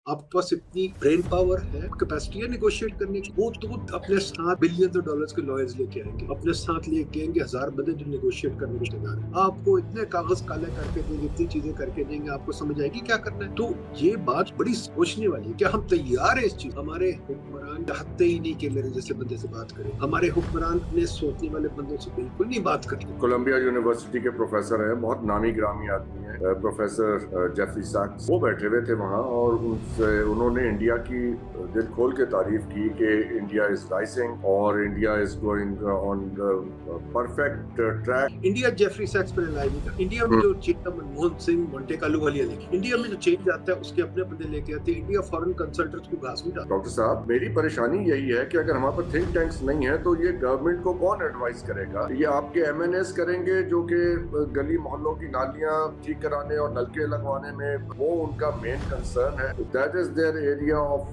आपके पास इतनी brain power है, कैपेसिटी है नेगोशिएट करने की। वो तो अपने साथ बिलियन डॉलर्स के लॉयर्स लेके आएंगे, अपने साथ लेके आएंगे 1000 बंदे जो नेगोशिएट करने को तैयार है। आपको इतने कागज काले करके देंगे, इतनी चीजें करके देंगे, आपको समझ आएगी क्या करना है। तो ये बात बड़ी सोचने वाली है। क्या हम तैयार है इस चीज? हमारे हुक्मरान चाहते ही नहीं कि मेरे जैसे बंदे से बात करें। हमारे हुक्मरान अपने सोचने वाले बंदों से बिल्कुल नहीं बात करते। कोलंबिया यूनिवर्सिटी के प्रोफेसर हैं, बहुत नामी ग्रामी आदमी हैं, प्रोफेसर जेफरी सैक्स। वो बैठे हुए थे वहाँ और उन्होंने इंडिया की दिल खोल के तारीफ की कि इंडिया इज राइजिंग और India is going on perfect track. India Jeffrey सैक्स पर रिलाई नहीं करता। इंडिया में जो चेंज मनमोहन सिंह मोंटे कालू वाली लेके, इंडिया में जो चेंज आता है उसके अपने बंदे लेके आते हैं। इंडिया फॉरेन कंसल्टेंट्स को घास नहीं डालता। डॉक्टर साहब, मेरी परेशानी यही है कि अगर हमारे पास थिंक टैंक्स नहीं है तो ये गवर्नमेंट को कौन एडवाइस करेगा? ये आपके एमएनएस करेंगे जो कि गली मोहल्लों की नालियां ठीक कराने और नलके लगवाने में वो उनका मेन कंसर्न है। That is their area of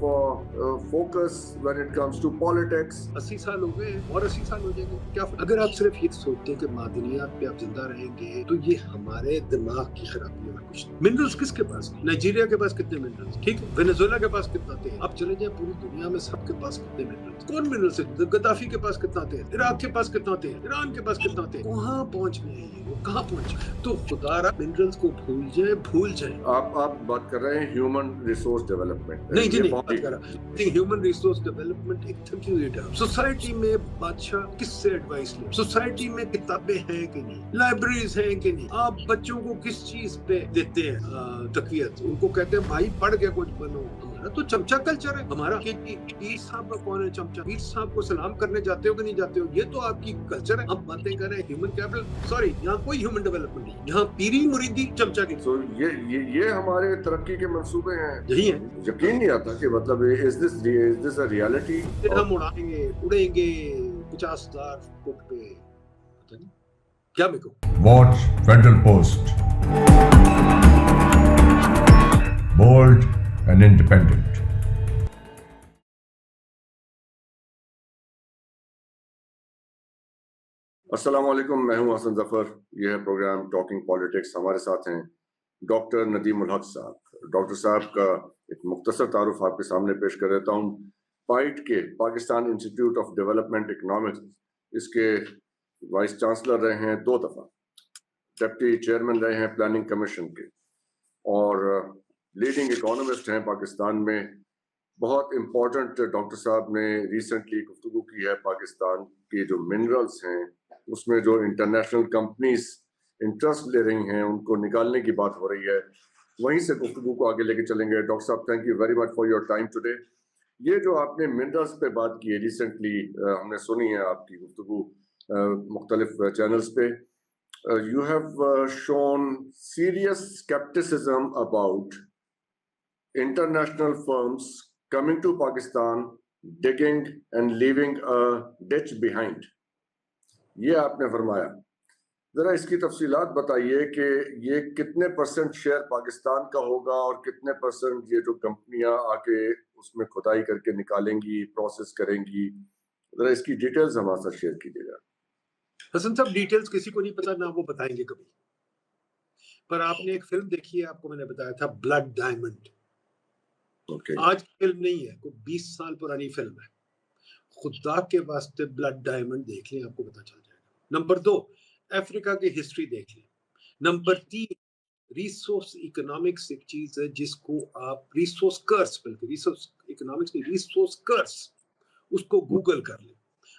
focus when it comes to politics. 80 साल हो गए और 80 साल हो जाएंगे, क्या अगर आप सिर्फ ये सोचते हैं कि मादनियात पे आप जिंदा रहेंगे तो ये हमारे दिमाग की खराबी है और कुछ नहीं। मिनरल्स किसके पास है? नाइजीरिया के पास कितने मिनरल्स, ठीक है, वेनेजुएला के पास कितना तेल, आप चले जाए पूरी दुनिया में सबके पास कितने मिनरल्स, कौन मिनरल्स है? गद्दाफी के पास कितना तेल, इराक के पास कितना तेल, ईरान के पास कितना तेल, कहाँ पहुंच गए ये, वो कहाँ पहुंचे? तो खुदारा मिनरल्स को भूल जाए। आप बात कर रहे हैं ह्यूमन रिसोर्स डेवलपमेंट। नहीं जी, नहीं बात कर रहा। ह्यूमन रिसोर्स डेवलपमेंट एक थकी हुई टर्म। सोसाइटी में बादशाह किससे एडवाइस ले? सोसाइटी में किताबें हैं कि नहीं, लाइब्रेरीज हैं कि नहीं? आप बच्चों को किस चीज पे देते हैं तकवीयत? उनको कहते हैं भाई पढ़ के कुछ बनो। हमारा तो चमचा कल्चर है हमारा कि पीर साहब का कौन है चमचा? पीर साहब को सलाम करने जाते हो कि नहीं जाते हो? ये तो आपकी कल्चर है। हम बातें कर रहे हैं ह्यूमन कैपिटल, सॉरी यहाँ कोई ह्यूमन डेवलपमेंट नहीं, यहाँ पीरी मुरीदी चमचा की। तो ये हमारे तरक्की के मंसूबे हैं। यही है। यकीन नहीं आता कि मतलब इज दिस अ रियलिटी? हम उड़ाएंगे 50,000 फुट पे, पता नहीं क्या मेरे को। Watch Federal Post. Bold and independent. अस्सलाम वालेकुम, मैं हूं हसन जफर। यह है प्रोग्राम टॉकिंग पॉलिटिक्स। हमारे साथ हैं डॉक्टर नदीम उल हक साहब। डॉक्टर साहब का एक मुख्तसर तारुफ आपके सामने पेश कर देता हूं। पाइट के Pakistan institute of development economics, इसके वाइस चांसलर रहे हैं 2 दफा, डिप्टी चेयरमैन रहे हैं प्लानिंग कमीशन के, और लीडिंग इकोनॉमिस्ट हैं पाकिस्तान में। बहुत इम्पोर्टेंट डॉक्टर साहब ने रिसेंटली गुफ्तगू की है पाकिस्तान के जो मिनरल्स हैं उसमें जो इंटरनेशनल कंपनीज इंटरेस्ट ले रही हैं उनको निकालने की बात हो रही है। वहीं से गुफ्तगू को आगे लेके चलेंगे। डॉक्टर साहब, thank you very much for your time today. ये जो आपने मिनरल्स पे बात की है रिसेंटली, हमने सुनी है आपकी गुफ्तगू मुख्तलिफ चैनल्स पे। You have shown serious scepticism about international firms coming to Pakistan, digging and leaving a ditch behind. ये आपने फरमाया। जरा इसकी तफसीलात बताइए कि ये कितने % शेयर पाकिस्तान का होगा और कितने % ये जो कंपनियां आके उसमें खुदाई करके निकालेंगी, प्रोसेस करेंगी। जरा इसकी डिटेल्स हमारे साथ शेयर कीजिएगा। हसन साहब, डिटेल्स किसी को नहीं पता, ना वो बताएंगे कभी। पर आपने एक फिल्म देखी है, आपको मैंने बताया था, ब्लड डायमंड। आज की फिल्म नहीं है, कोई 20 साल पुरानी फिल्म है। खुदा के वास्ते ब्लड डायमंड देख लें, आपको पता चल जाएगा। नंबर 2, अफ्रीका की हिस्ट्री देख लें। नंबर 3, रिसोर्स इकोनॉमिक्स एक चीज है जिसको आप रिसोर्स कर्स, बल्कि रिसोर्स इकोनॉमिक्स नहीं, रिसोर्स कर्स, उसको गूगल कर लें।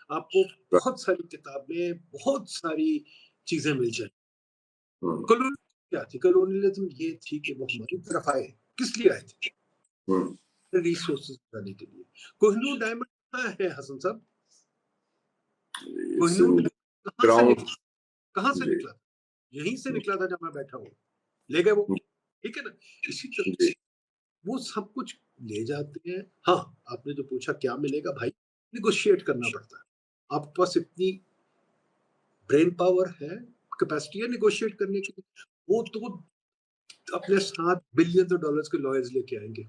आपको बहुत सारी किताबें, बहुत सारी चीजें मिल जाएंगी। क्या थी कॉलोनियलिज्म? ये थी कि वो हमारी तरफ आए, किस लिए आए थे? रिसोर्सेज बनाने के लिए। कोहिनूर डायमंड कहाँ है हसन साहब? कोहिनूर कहाँ से निकला? यहीं से निकला था जब मैं बैठा हूँ, ले गए वो, ठीक है ना। इसी तरह से वो सब कुछ ले जाते हैं। हाँ, आपने जो पूछा क्या मिलेगा, भाई निगोशिएट करना पड़ता है। आपके पास इतनी ब्रेन पावर है, कैपेसिटी है निगोशिएट करने की। वो तो अपने साथ बिलियन डॉलर्स के लॉयर्स लेके आएंगे,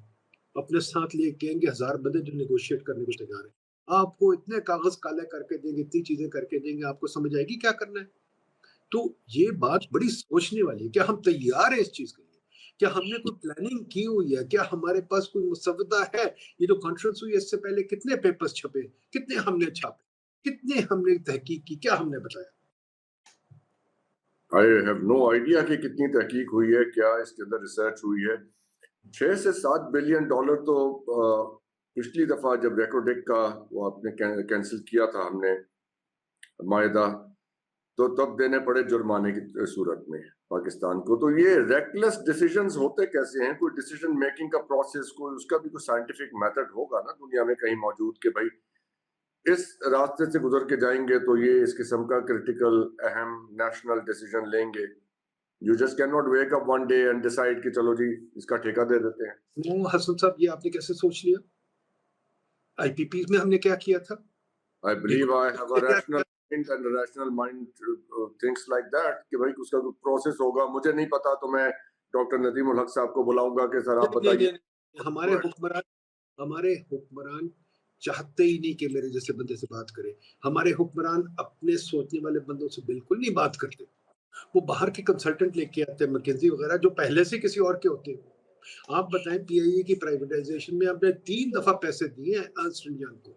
अपने साथ लेके आएंगे 1000 बंदे जो नेगोशिएट करने को तैयार है। आपको इतने कागज काले करके देंगे, इतनी चीजें करके देंगे, आपको समझ आएगी क्या करना है। तो ये बात बड़ी सोचने वाली है। क्या हम तैयार है इस चीज के लिए? क्या हमने कोई प्लानिंग की हुई है? क्या हमारे पास कोई मुसव्वदा है? ये जो कॉन्फ्रेंस हुई इससे पहले कितने पेपर्स छपे, कितने हमने छापे, कितने हमने तहकीक की, क्या हमने बताया? आई हैव नो आइडिया कि कितनी तहकीक हुई है, क्या इसके अंदर रिसर्च हुई है। 6 से 7 बिलियन डॉलर तो पिछली दफा जब रेकोडेक का वो आपने कैंसिल किया था हमने मायदा, तो तब देने पड़े जुर्माने की सूरत में पाकिस्तान को। तो ये रेकलेस डिसीजंस होते कैसे हैं? कोई डिसीजन मेकिंग का प्रोसेस, कोई उसका भी कोई साइंटिफिक मेथड होगा ना दुनिया में कहीं मौजूद कि भाई इस रास्ते से गुजर के जाएंगे तो ये इस किस्म का क्रिटिकल अहम नेशनल डिसीजन लेंगे। You just can not wake up one day and decide कि चलो जी इसका ठेका दे देते हैं। नो हसन साहब, ये आपने कैसे सोच लिया? आईपीपी में हमने क्या किया था? I believe I have a क्या rational mind and rational mind thinks like that कि भाई उसका कोई प्रोसेस होगा। मुझे नहीं पता तो मैं डॉक्टर नदीम उल हक साहब को बुलाऊंगा कि सर आप नहीं, नहीं, बताइए। नहीं, हमारे हुक्मरान चाहते ही नहीं कि मेरे जैसे बंदे से बात करें। हमारे हुक्मरान अपने सोचने वाले बंदों से बिल्कुल नहीं बात करते। वो बाहर के कंसल्टेंट लेके आते हैं, मैकेंजी वगैरह, जो पहले से किसी और के होते हैं। आप बताएं, पीआईए की प्राइवेटाइजेशन में आपने 3 दफा पैसे दिए हैं अर्नस्ट एंड यंग को।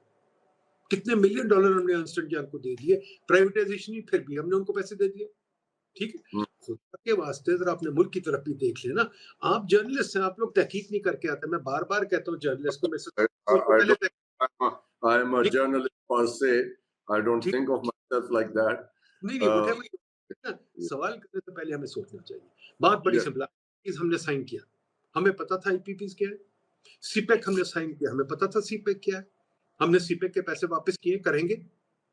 कितने मिलियन डॉलर हमने अर्नस्ट एंड यंग को दे दिए। प्राइवेटाइजेशन ही, फिर भी हमने उनको पैसे दे दिए। ठीक है, खुदा के वास्ते जरा अपने मुल्क की तरफ भी देख लेना। आप जर्नलिस्ट हैं, आप लोग तहकीक नहीं करके आते। मैं बार बार कहता हूँ जर्नलिस्ट को, I am a journalist per se. I don't ठीक, think of myself like that. नहीं नहीं, whatever, सवाल करने से पहले हमें सोचना चाहिए। बात बड़ी Yes. सिंपल है। हमने साइन किया, हमें पता था आईपीपी क्या है। सीपेक हमने साइन किया, हमें पता था सीपेक क्या है। हमने सीपेक के पैसे वापस किए, करेंगे।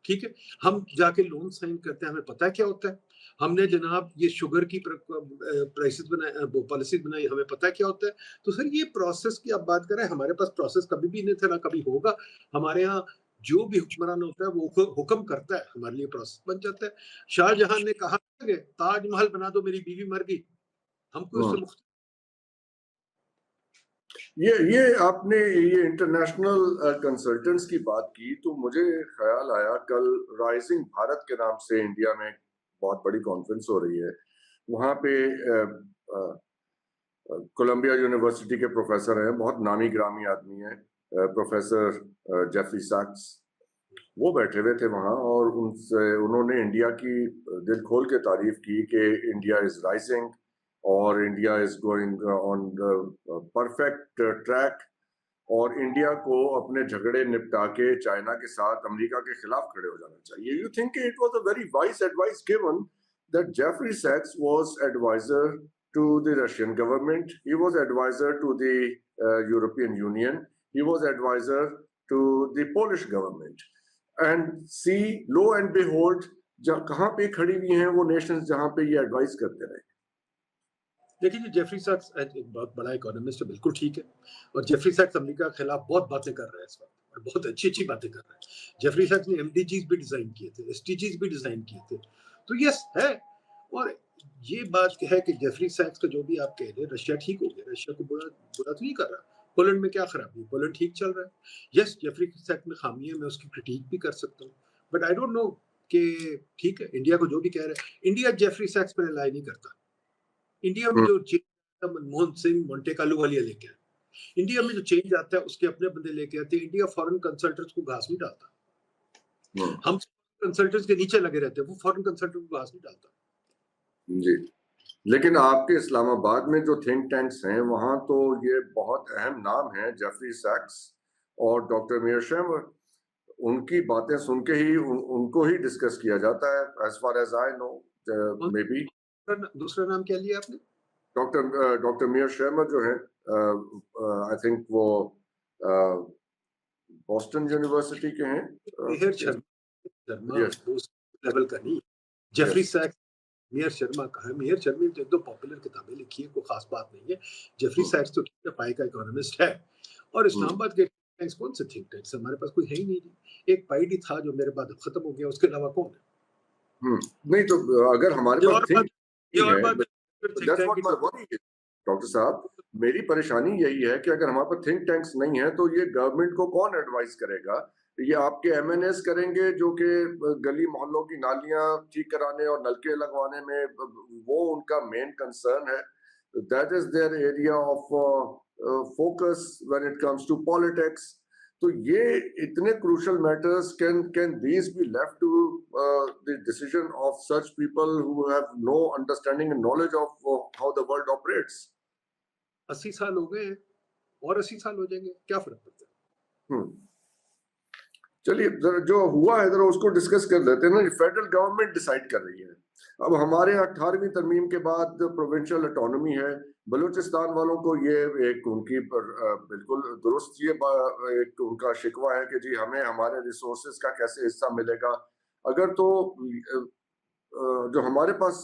ठीक है, हम जाके लोन साइन करते हैं, हमें पता है क्या होता है। हमने जनाब ये शुगर की प्राइसेस बनाए, वो पॉलिसी बनाई, हमें पता है क्या होता है। तो सर ये प्रोसेस की आप बात कर रहे हैं, हमारे पास प्रोसेस कभी भी नहीं था, ना कभी होगा। हमारे यहाँ जो भी हुक्मरान होता है वो हुक्म करता है, हमारे लिए प्रोसेस बन जाता है। शाहजहां ने कहा कि ताजमहल बना दो, मेरी बीवी मर गई। हमको इससे मुख्त ये आपने ये इंटरनेशनल कंसल्टेंट्स की बात की तो मुझे ख्याल आया कल राइजिंग भारत के नाम से इंडिया में बहुत बड़ी कॉन्फ्रेंस हो रही है। वहाँ पे कोलंबिया यूनिवर्सिटी के प्रोफेसर हैं, बहुत नामी ग्रामी आदमी हैं, प्रोफेसर जेफरी सैक्स, वो बैठे हुए थे वहाँ और उन्होंने इंडिया की दिल खोल के तारीफ की कि इंडिया इज राइजिंग और India is going on the perfect track और इंडिया को अपने झगड़े निपटा के चाइना के साथ अमेरिका के खिलाफ खड़े हो जाना चाहिए। You think it was a very wise advice given that Jeffrey सैक्स was adviser to the Russian government, he was advisor to the European Union, he was advisor to the Polish government, and see, lo and behold, कहाँ पे खड़ी हुई हैं वो Nations जहाँ पे ये एडवाइस करते रहे। देखिए, जेफरी सैक्स एक बहुत बड़ा इकोनॉमिस्ट है, बिल्कुल ठीक है। और जेफरी सैक्स अमेरिका के खिलाफ बहुत बातें कर रहा है इस वक्त, और बहुत अच्छी बातें कर रहा है। जेफरी सैक्स ने एमडीजीज भी डिजाइन किए थे, एसडीजीज भी डिजाइन किए थे। तो यस है। और ये बात है कि जेफरी सैक्स का जो भी आप कह रहे हैं, रशिया ठीक हो गया, रशिया को बुरा तो नहीं कर रहा। पोलैंड में क्या खराबी है? पोलैंड ठीक चल रहा है। यस, जेफरी सैक्स में खामी है, मैं उसकी क्रिटिक भी कर सकता हूँ, बट आई डोंट नो कि ठीक है, इंडिया को जो भी कह रहे हैं, इंडिया जेफरी सैक्स पर रिलाई नहीं करता। इंडिया में जो मनमोहन सिंह, मोंटे कालू वालिया लेके आए, इंडिया में जो चेंज आता है उसके अपने बंदे लेके आते हैं। इंडिया फॉरेन कंसल्टेंट्स को घास नहीं डालता। हम कंसल्टेंट्स के नीचे लगे रहते हैं, वो फॉरेन कंसल्टेंट को घास नहीं डालता। जी, लेकिन आपके इस्लामाबाद में जो थिंक टैंक्स हैं वहां तो ये बहुत अहम नाम है, जेफरी सैक्स और डॉक्टर मीरशेमर। उनकी बातें सुन के ही उनको ही डिस्कस किया जाता है, as far as I know. Maybe दूसरा नाम क्या लिया आपने? डॉक्टर मीरशेमर जो है, आई थिंक वो बॉस्टन यूनिवर्सिटी के हैं। मेहर शर्मा उस लेवल का नहीं। जेफरी सैक्स मेहर शर्मा का है। मेहर शर्मा ने दो पॉपुलर किताबें लिखी है, कोई खास बात नहीं है। जेफरी सैक्स तो ठीक है, पाई का इकोनॉमिस्ट है। और इस्लामाबाद के टैंक्स कौन से थिंक टैंक्स? हमारे पास कोई है ही नहीं। एक पाईडी था जो मेरे बाद खत्म हो गया, उसके अलावा कौन है? नहीं तो अगर हमारे पास थिंक डॉक्टर साहब, मेरी परेशानी यही है कि अगर हमारे पास थिंक टैंक्स नहीं है तो ये गवर्नमेंट को कौन एडवाइस करेगा? ये आपके एमएनएस करेंगे जो कि गली मोहल्लों की नालियां ठीक कराने और नलके लगवाने में वो उनका मेन कंसर्न है। that is their area of focus when it comes to politics. तो ये इतने crucial matters can these be left to the decision of such people who have no understanding and knowledge of how the world operates? 80 साल हो गए और 80 साल हो जाएंगे, क्या फर्क पड़ता है? चलिए जो हुआ है जरा उसको डिस्कस कर लेते हैं ना। फेडरल गवर्नमेंट डिसाइड कर रही है। अब हमारे 18वीं तरमीम के बाद प्रोविंशियल ऑटोनॉमी है। बलूचिस्तान वालों को ये एक उनकी बिल्कुल दुरुस्त ये एक उनका शिकवा है कि जी हमें हमारे रिसोर्सेज का कैसे हिस्सा मिलेगा। अगर तो जो हमारे पास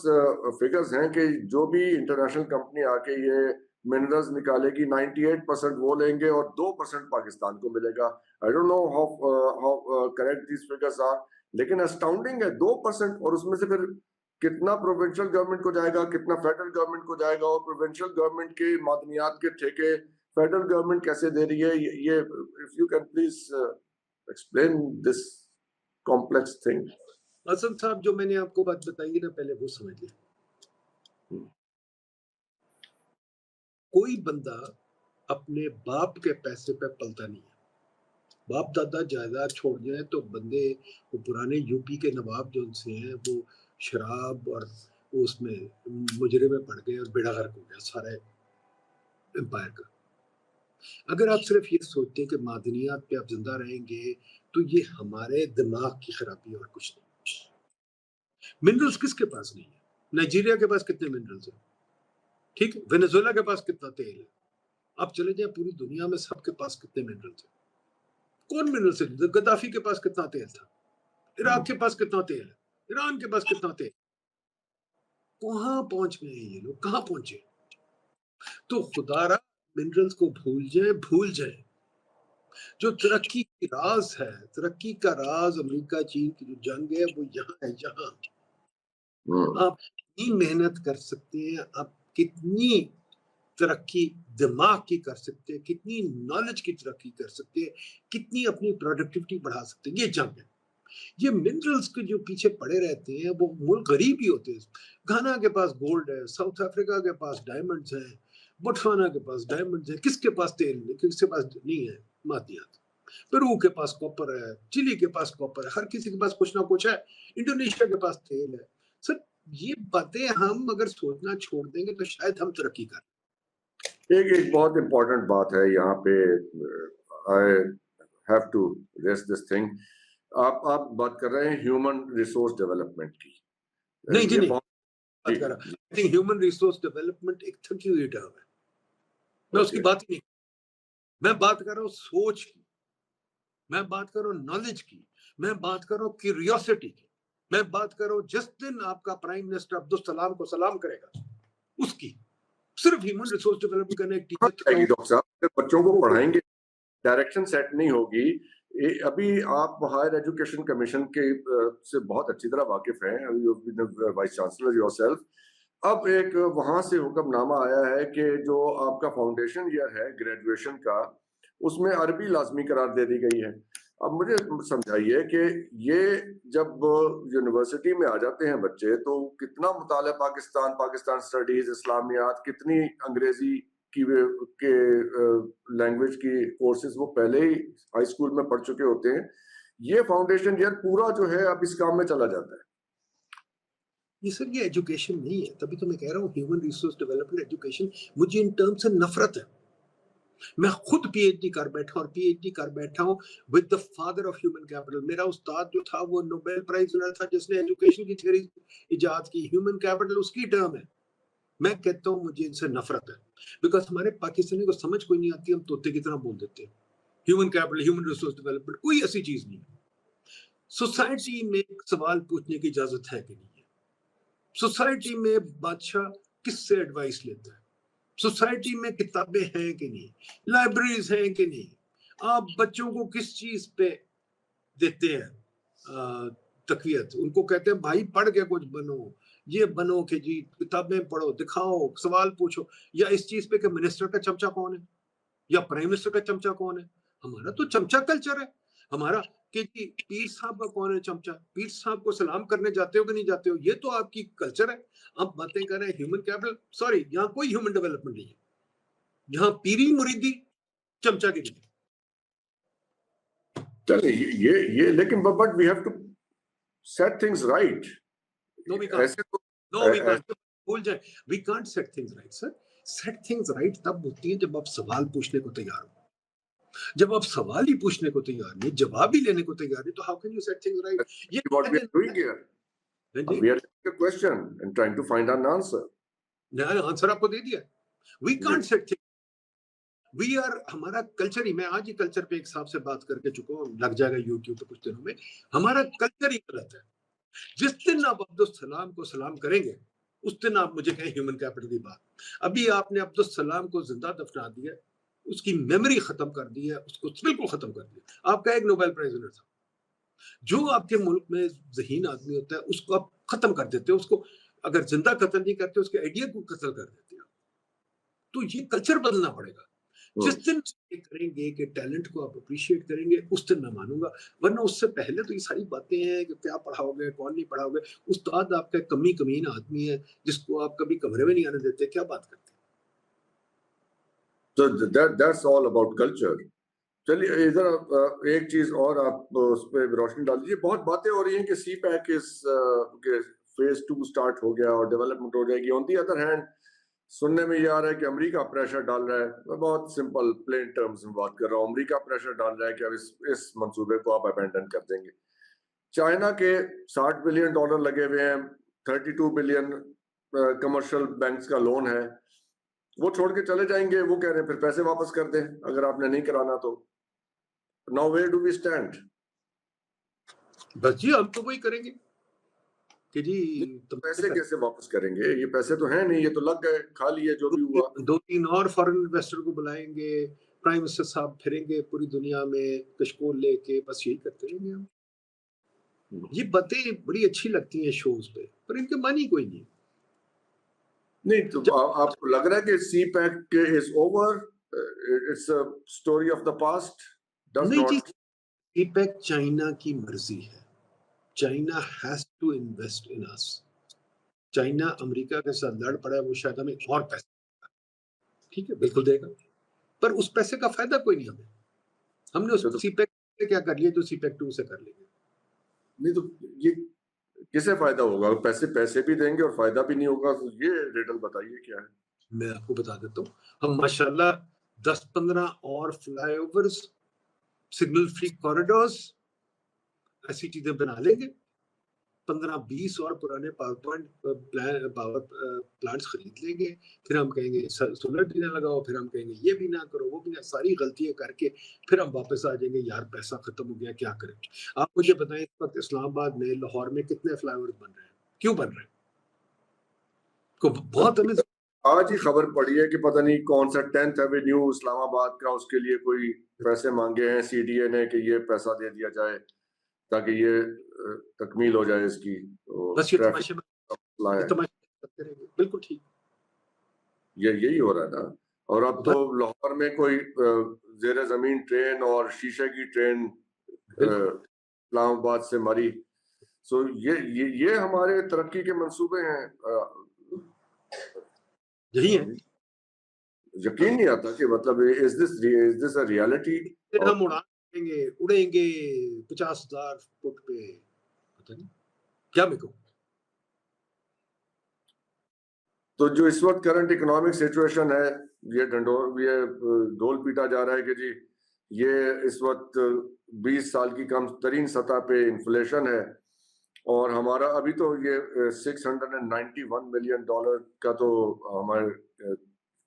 फिगर्स हैं कि जो भी इंटरनेशनल कंपनी आके ये मिनरल्स निकालेगी 98% वो लेंगे और 2% पाकिस्तान को मिलेगा। I don't know how correct these figures are, लेकिन अस्टाउंडिंग है 2%। और उसमें से फिर कितना प्रोविंशियल गवर्नमेंट को जाएगा, कितना फेडरल गवर्नमेंट को जाएगा, और प्रोविंशियल गवर्नमेंट के मादनियात के ठेके फेडरल गवर्नमेंट कैसे दे रही है। ये if you can please explain this complex thing. Hasan साहब, जो मैंने आपको बात बताई ना पहले, वो समझ लिया। कोई बंदा अपने बाप के पैसे पे पलता नहीं है। बाप दादा जायदाद छोड़ जाए तो बंदे, वो पुराने यूपी के नवाब जो उनसे हैं, वो शराब और उसमें मुजरे में पड़ गए और बेड़ा गर्क हो गया सारे एम्पायर का। अगर आप सिर्फ ये सोचते हैं कि मादनियात पे आप जिंदा रहेंगे तो ये हमारे दिमाग की खराबी और कुछ नहीं। मिनरल्स किसके पास नहीं है? नाइजीरिया के पास कितने मिनरल्स हैं? ठीक है, वेनेजुएला के पास कितना तेल है? आप चले जाए पूरी दुनिया में सबके पास कितने मिनरल्स हैं? कौन मिनरल्स है? गद्दाफी के पास कितना तेल था? इराक के पास कितना तेल है? ईरान के पास कितना तेल? कहां पहुंच गए ये लोग? कहां पहुंचे? तो खुदारा मिनरल्स को भूल जाए। जो तरक्की की राज है, तरक्की का राज अमेरिका चीन की जो जंग है वो यहाँ है। यहाँ आप कितनी मेहनत कर सकते हैं, आप कितनी तरक्की दिमाग की कर सकते हैं, कितनी नॉलेज की तरक्की कर सकते हैं, कितनी अपनी प्रोडक्टिविटी बढ़ा सकते हैं, ये जंग है। ये मिनरल्स के जो पीछे पड़े रहते हैं वो मुल्क गरीब ही होते हैं। घाना के पास गोल्ड है, साउथ अफ्रीका के पास डायमंड्स हैं, बोत्सवाना के पास डायमंड्स है, किसके पास तेल है? किसके पास नहीं है मादनियात? पेरू के पास कॉपर है, चिली के पास कॉपर है, हर किसी के पास कुछ ना कुछ है। इंडोनेशिया के पास तेल है। सर, ये बातें हम अगर सोचना छोड़ देंगे तो शायद हम तरक्की करें। एक बहुत इंपॉर्टेंट बात है यहाँ पे, I have to raise this thing. आप बात कर रहे हैं ह्यूमन रिसोर्स डेवलपमेंट की। नहीं जी, नहीं बात कर रहा। I think human resource development एक थकी हुई टर्म है, मैं उसकी बात ही नहीं। मैं बात कर रहा हूँ सोच की, मैं बात कर रहा हूँ नॉलेज की, मैं बात कर रहा हूँ क्यूरियोसिटी की, मैं बात कर रहा हूँ जिस दिन आपका प्राइम मिनिस्टर अब्दुल सलाम को सलाम करेगा उसकी। सिर्फ ह्यूमन रिसोर्स डेवलपमेंट करने एक टीचर डॉक्टर साहब बच्चों को पढ़ाएंगे, डायरेक्शन सेट नहीं होगी। अभी आप हायर एजुकेशन कमीशन के से बहुत अच्छी तरह वाकिफ हैं, वाइस चांसलर योरसेल्फ। अब एक वहां से हुक्मनामा आया है कि जो आपका फाउंडेशन ईयर है ग्रेजुएशन का, उसमें अरबी लाजमी करार दे दी गई है। अब मुझे समझाइए कि ये जब यूनिवर्सिटी में आ जाते हैं बच्चे तो कितना मुताला पाकिस्तान स्टडीज, इस्लामियात, कितनी अंग्रेजी की लैंग्वेज की कोर्सेज वो पहले ही हाई स्कूल में पढ़ चुके होते हैं। ये फाउंडेशन ईयर पूरा जो है अब इस काम में चला जाता है। ये सर, ये एजुकेशन नहीं है। तभी तो मैं कह रहा हूँ ह्यूमन रिसोर्स डेवलपमेंट एजुकेशन, मुझे इन टर्म से नफरत है। मैं खुद पीएचडी कर बैठा और पीएचडी कर बैठा हूँ with the father of human capital. मेरा उस्ताद जो था वो नोबेल प्राइज विनर था जिसने एजुकेशन की थ्योरी इजाद की। ह्यूमन कैपिटल उसकी टर्म है। मैं कहता हूँ मुझे इनसे नफरत है, बिकॉज हमारे पाकिस्तानी को समझ कोई नहीं आती, हम तोते की तरह बोल देते हैं। Human capital, human resource development, कोई ऐसी चीज नहीं है। सोसाइटी में सवाल पूछने की इजाजत है कि नहीं है? सोसाइटी में बादशाह किससे एडवाइस लेता है? सोसाइटी में किताबें हैं कि नहीं? लाइब्रेरीज हैं कि नहीं? आप बच्चों को किस चीज पे देते हैं तकवीयत? उनको कहते हैं भाई पढ़ के कुछ बनो, ये बनो कि जी किताबें पढ़ो, दिखाओ, सवाल पूछो। या इस चीज पे कि मिनिस्टर का चमचा कौन है या प्राइम मिनिस्टर का चमचा कौन है? हमारा तो चमचा कल्चर है। हमारा कि जी पीर साहब का कौन है चमचा, पीर साहब को सलाम करने जाते हो कि नहीं जाते हो, ये तो आपकी कल्चर है। आप बातें कर रहे हैं ह्यूमन कैपिटल, सॉरी यहाँ कोई ह्यूमन डेवलपमेंट नहीं है, यहाँ पीरी मुरीदी चमचा की नहीं। चलिए ये लेकिन but we have to set things right. No we can't, ऐसे तो नो वी कांट, भूल जाए, we can't set things right sir. Set things right तब होती है जब आप सवाल पूछने को तैयार हो। जब आप सवाल ही पूछने को तैयार नहीं, जवाब ही लेने को तैयार नहीं, तो how can you set things right? ये what we are doing here. We are asking a question and trying to find an answer. Answer आपको दे दिया। We can't set things, we are, हमारा कल्चर ही, मैं आज ही कल्चर पे एक साहब से बात करके चुका हूँ, लग जाएगा यूट्यूब पे कुछ दिनों में। हमारा कल्चर ही गलत है। जिस दिन आप अब्दुल सलाम को सलाम करेंगे उस दिन आप मुझे कहें ह्यूमन कैपिटल की बात। अभी आपने अब्दुल सलाम को जिंदा दफना दिया, उसकी मेमोरी खत्म कर दी है, उसको बिल्कुल खत्म कर दिया। आपका एक नोबेल प्राइज विनर था। जो आपके मुल्क में ज़हीन आदमी होता है उसको आप खत्म कर देते हो, उसको अगर जिंदा कत्ल नहीं करते उसके आइडिया को कत्ल कर देते हो। तो ये कल्चर बदलना पड़ेगा। जिस दिन करेंगे कि टैलेंट को आप अप्रिशिएट करेंगे उस दिन मैं मानूंगा, वरना उससे पहले तो ये सारी बातें हैं कि क्या पढ़ाओगे कौन नहीं पढ़ाओगे। उस्ताद आपका कमी कमीन आदमी है जिसको आप कभी कमरे में नहीं आने देते, क्या बात करते हैं? So that's all about culture. चलिए इधर एक चीज और आप उस पर रोशनी डाल दीजिए। बहुत बातें हो रही हैं कि सी पैक के फेज 2 स्टार्ट हो गया और डेवलपमेंट हो जाएगी। ऑन दी अदर हैंड सुनने में ये आ रहा है कि अमेरिका प्रेशर डाल रहा है। मैं बहुत सिंपल प्लेन टर्म्स में बात कर रहा हूँ। अमेरिका प्रेशर डाल रहा है कि अब इस मंसूबे को आप अबैंडन कर देंगे। चाइना के $60 बिलियन लगे हुए हैं, 32 बिलियन कमर्शियल बैंक्स का लोन है, वो छोड़ के चले जाएंगे। वो कह रहे हैं फिर पैसे वापस कर दें अगर आपने नहीं कराना तो। Now where do we stand? बस जी हम तो वही करेंगे कि जी तो पैसे कैसे वापस करेंगे? ये पैसे तो हैं नहीं, ये तो लग गए, खा लिए जो भी हुआ। 2-3 और फॉरेन इन्वेस्टर को बुलाएंगे, प्राइम मिनिस्टर साहब फिरेंगे पूरी दुनिया में कशकोल लेके, बस यही करते रहेंगे हम। ये बातें बड़ी अच्छी लगती हैं शोज पे, पर इनके मानी कोई नहीं। नहीं तो आपको लग रहा है कि CPEC is over, it's a story of the past? नहीं जी, सी पैक चाइना की मर्जी है। China has to invest in us. China America के साथ लड़ पड़ा है, वो शायद हमें और पैसे, ठीक है बिल्कुल देगा, पर उस पैसे का फायदा कोई नहीं हमें। हमने उस सी पैक से क्या कर लिया जो सी पैक 2 से कर लेंगे। नहीं तो ये किसे फायदा होगा? पैसे भी देंगे और फायदा भी नहीं होगा, तो ये रिडल बताइए क्या है? मैं आपको बता देता हूँ, हम माशाल्लाह 10-15 और फ्लाईओवर्स, सिग्नल फ्री कॉरिडोर्स, ऐसी चीजें बना लेंगे। 15-20 और पुराने पावर प्लांट्स खरीद लेंगे। फिर हम कहेंगे सोलर भी ना लगाओ, फिर हम कहेंगे ये भी ना करो, वो भी ना, सारी गलतियां करके फिर हम वापस आ जाएंगे, यार पैसा खत्म हो गया, क्या करें। आप मुझे बताएं, इस वक्त इस्लामाबाद में, लाहौर में कितने फ्लाईओवर्स बन रहे हैं, क्यों बन रहे हैं? बहुत हमें आज ही खबर पड़ी है कि पता नहीं कौन सा 10th एवेन्यू इस्लामाबाद का, उसके लिए कोई पैसे मांगे हैं सीडीए ने कि ये पैसा दे दिया जाए ताकि ये तकमील हो जाए इसकी। बस ये तमाशे बिल्कुल ठीक, ये यही हो रहा है ना। और अब तो लाहौर में कोई जेर जमीन ट्रेन और शीशे की ट्रेन इस्लामाबाद से मरी। सो ये हमारे तरक्की के मंसूबे हैं। यही है, यकीन नहीं आता कि मतलब इज दिस अ रियलिटी? हम उड़ेंगे 50,000 फुट पे, पता नहीं क्या मेरे को। तो जो इस वक्त करंट इकोनॉमिक सिचुएशन है, ये ढोल पीटा जा रहा है कि जी ये इस वक्त 20 साल की कम तरीन सतह पे इन्फ्लेशन है, और हमारा अभी तो ये $691 मिलियन का तो हमारे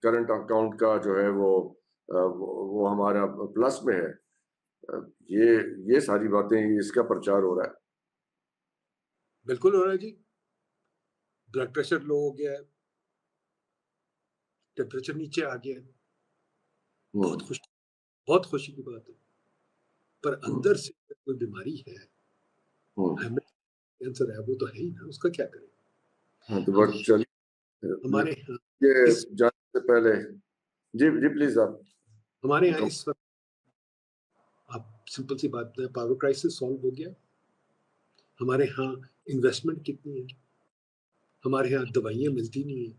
करंट अकाउंट का जो है वो हमारा प्लस में है। ये सारी बातें, इसका प्रचार हो रहा है। बिल्कुल हो रहा है जी। ब्लड प्रेशर लो हो गया है, टेम्परेचर नीचे आ गया है, बहुत खुशी की बात है। पर अंदर से कोई बीमारी है, कैंसर है, वो तो है ही ना, उसका क्या करें? हाँ, तो बट चलिए हमारे ये जाने से पहले जी प्लीज आप। हमारे यहाँ इस वक्त आप सिंपल सी बात है, पावर क्राइसिस सॉल्व हो गया। हमारे यहाँ इन्वेस्टमेंट कितनी है, हमारे यहाँ दवाइयाँ मिलती नहीं है,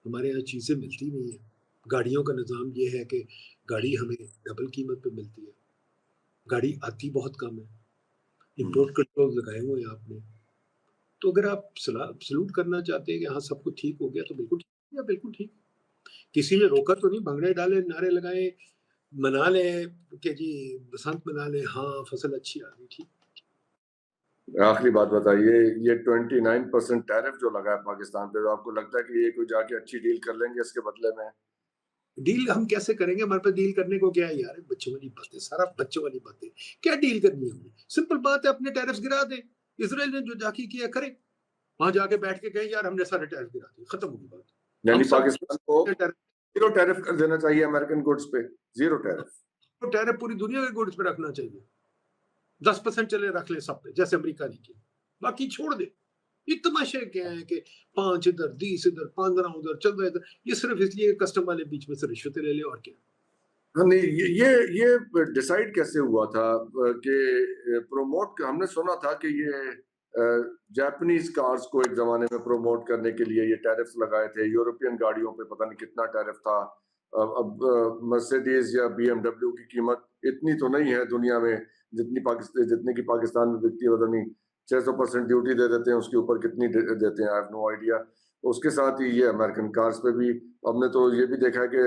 हमारे यहाँ चीज़ें मिलती नहीं है। गाड़ियों का निज़ाम ये है कि गाड़ी हमें डबल कीमत पे मिलती है, गाड़ी आती बहुत कम है, इंपोर्ट कंट्रोल लगाए हुए हैं आपने। तो अगर आप सलूट करना चाहते हैं कि हाँ सब कुछ ठीक हो गया, तो बिल्कुल ठीक है, बिल्कुल ठीक। किसी ने रोका तो नहीं, भंगड़े डाले, नारे लगाए, मना लें कि जी बसंत मना लें, हाँ फसल अच्छी आ गई, ठीक। आखिरी बात बताइए, ये 29% टैरिफ जो लगा है पाकिस्तान पे, तो आपको लगता है कि ये कोई जाके अच्छी डील कर लेंगे इसके बदले में? डील हम कैसे करेंगे, हमारे पास डील करने को क्या है यार, बच्चों वाली बातें, सारा बच्चों वाली बातें। क्या डील करनी है हमने? सिंपल बात है, अपने टैरिफ्स गिरा दे। इसराइल ने जो जाके किया करे, वहां जाके बैठ के कहे यार हमने सारे टैरिफ गिरा दिए, खत्म होगी बात। यानी हम सब पाकिस्तान को जीरो टैरिफ कर देना चाहिए अमेरिकन गुड्स पे, जीरो टैरिफ। तो टैरिफ पूरी दुनिया के गुड्स पे रखना चाहिए, 10% चले रख ले सब पे, जैसे अमेरिका ने किया, बाकी छोड़ दे। ये तमाशे क्या है कि 5 इधर 20 इधर 15 उधर 14 इधर, ये सिर्फ इसलिए कस्टम वाले बीच में से रिश्वतें ले ले, और क्या। हाँ नहीं, ये डिसाइड कैसे हुआ था कि प्रमोट, हमने सुना था कि ये जापानीज कार्स को एक जमाने में प्रमोट करने के लिए ये टैरिफ्स लगाए थे, यूरोपियन गाड़ियों पे पता नहीं कितना टैरिफ था। अब मर्सिडीज या बीएमडब्ल्यू की कीमत इतनी तो नहीं है दुनिया में जितनी की पाकिस्तान में बिकती है, पता नहीं 600% ड्यूटी दे देते हैं उसके ऊपर, कितनी देते हैं, आई हैव नो आइडिया। उसके साथ ही ये अमेरिकन कार्स पे भी हमने तो ये भी देखा है कि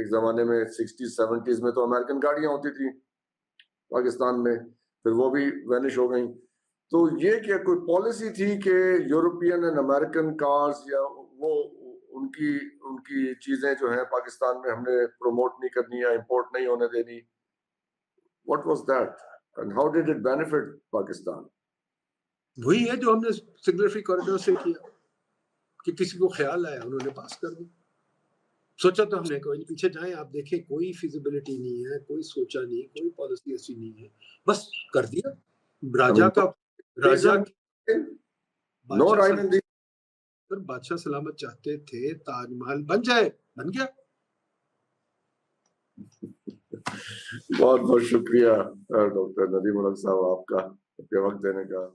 एक जमाने में 60s-70s में तो अमेरिकन गाड़ियां होती थी पाकिस्तान में, फिर वो भी वैनिश हो गई। तो ये क्या कोई पॉलिसी थी कि यूरोपियन एंड अमेरिकन कार्स या वो उनकी उनकी चीजें जो हैं पाकिस्तान में हमने प्रमोट नहीं करनी या इंपोर्ट नहीं होने देनी? What was that and how did it benefit Pakistan? वही है जो हमने सिग्नल फ्री कॉरिडोर से किया, कि किसी को ख्याल आया उन्होंने पास कर दी। सोचा तो हमने कोई नहीं, पीछे जाएं आप देखें, कोई फिजिबिलिटी नहीं है, कोई सोचा नहीं, कोई पॉलिसी ऐसी नहीं है, बस कर दिया। राजा का राजा नो राइट, बादशाह सलामत चाहते थे ताजमहल बन जाए, बन गया। बहुत बहुत शुक्रिया डॉक्टर नदीम उलग साहब आपका, अपने वक्त देने का।